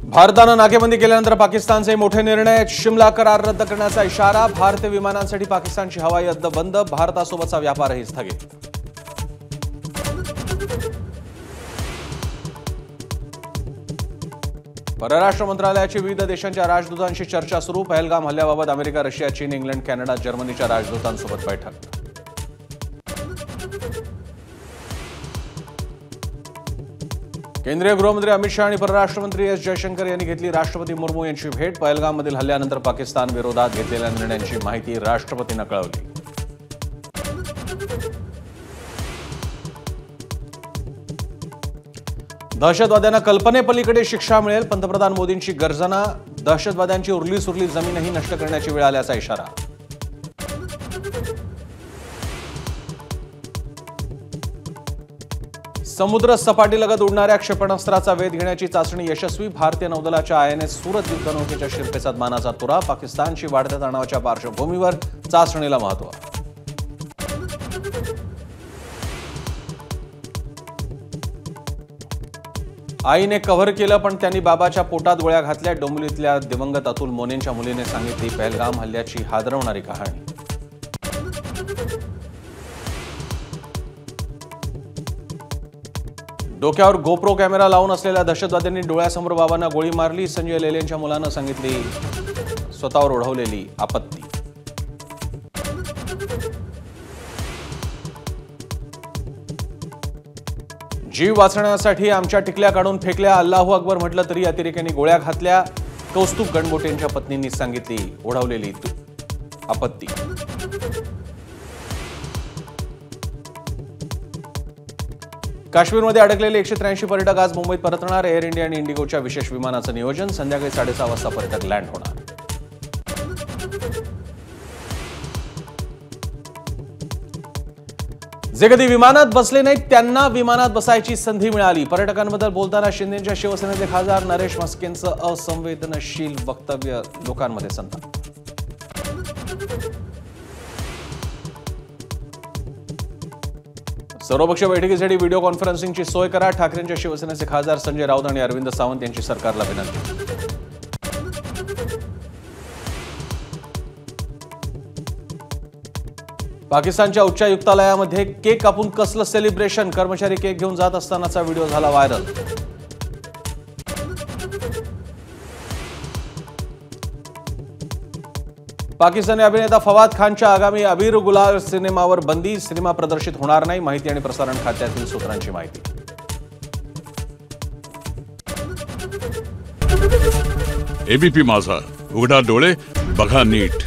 भारतानं नाकेबंदी केल्यानंतर पाकिस्तानचे मोठे निर्णय, शिमला करार रद्द करण्याचा इशारा, भारतीय विमानांसाठी पाकिस्तानची हवाई हद्द बंद, भारतासोबतचा व्यापारही स्थगित. परराष्ट्र मंत्रालयाची विविध देशांच्या राजदूतांशी चर्चा सुरू, पहलगाम हल्ल्याबाबत अमेरिका, रशिया, चीन, इंग्लंड, कॅनडा, जर्मनीच्या राजदूतांसोबत बैठक. केंद्रीय गृहमंत्री अमित शाह आणि परराष्ट्र मंत्री एस जयशंकर यांनी घेतली राष्ट्रपती मुर्मू यांची भेट, पहलगाममधील हल्ल्यानंतर पाकिस्तान विरोधात घेतलेल्या निर्णयांची माहिती राष्ट्रपतींना कळवली. दहशतवाद्यांना कल्पनेपलीकडे शिक्षा मिळेल, पंतप्रधान मोदींची गर्जना, दहशतवाद्यांची उरली सुरली जमीनही नष्ट करण्याची वेळ आल्याचा इशारा. समुद्र सपाटीलगत उडणाऱ्या क्षेपणास्त्राचा वेध घेण्याची चाचणी यशस्वी, भारतीय नौदलाच्या आयएनएस सूरत युद्धनौकेच्या शिरपेचात मानाचा तुरा, पाकिस्तानची वाढत्या तणावाच्या पार्श्वभूमीवर चाचणीला महत्त्व. आईने कव्हर केलं पण त्यांनी बाबाच्या पोटात गोळ्या घातल्या, डोंबिवलीतल्या दिवंगत अतुल मोनेंच्या मुलीने सांगितली पहलगाम हल्ल्याची हादरवणारी कहाणी. डोक्यावर गोप्रो कॅमेरा लावून असलेल्या दहशतवाद्यांनी डोळ्यासमोर बाबांना गोळी मारली, संजय लेलेंच्या मुलानं सांगितली स्वतःवर ओढवलेली आपत्ती. जीव वाचण्यासाठी आमच्या टिकल्या काढून फेकल्या, अल्लाहू अकबर म्हटलं तरी अतिरेक्यांनी गोळ्या घातल्या, कौस्तुभ गणगोटेंच्या पत्नींनी सांगितली ओढवलेली आपत्ती. काश्मीरमध्ये अडकलेले 183 पर्यटक आज मुंबईत परतणार, एअर इंडिया आणि इंडिगोच्या विशेष विमानाचं नियोजन, संध्याकाळी 6:30 वाजता पर्यटक लँड होणार. जे कधी विमानात बसले नाहीत त्यांना विमानात बसायची संधी मिळाली, पर्यटकांबद्दल बोलताना शिंदेच्या शिवसेनेचे खासदार नरेश म्हस्केंचं असंवेदनशील वक्तव्य, लोकांमध्ये संताप. सर्वपक्षीय बैठकीसाठी व्हिडिओ कॉन्फरन्सिंगची सोय करा, ठाकरेंच्या शिवसेनेचे खासदार संजय राऊत आणि अरविंद सावंत यांची सरकारला विनंती. पाकिस्तानच्या उच्चायुक्तालयामध्ये केक कापून कसलं सेलिब्रेशन, कर्मचारी केक घेऊन जात असतानाचा व्हिडिओ झाला व्हायरल. पाकिस्तानी अभिनेता फवाद खानच्या आगामी अबीर गुलाल सिनेमावर बंदी, सिनेमा प्रदर्शित होणार नाही, माहिती आणि प्रसारण खात्यातील सूत्रांची माहिती. एबीपी माझा, उघडा डोळे बघा नीट.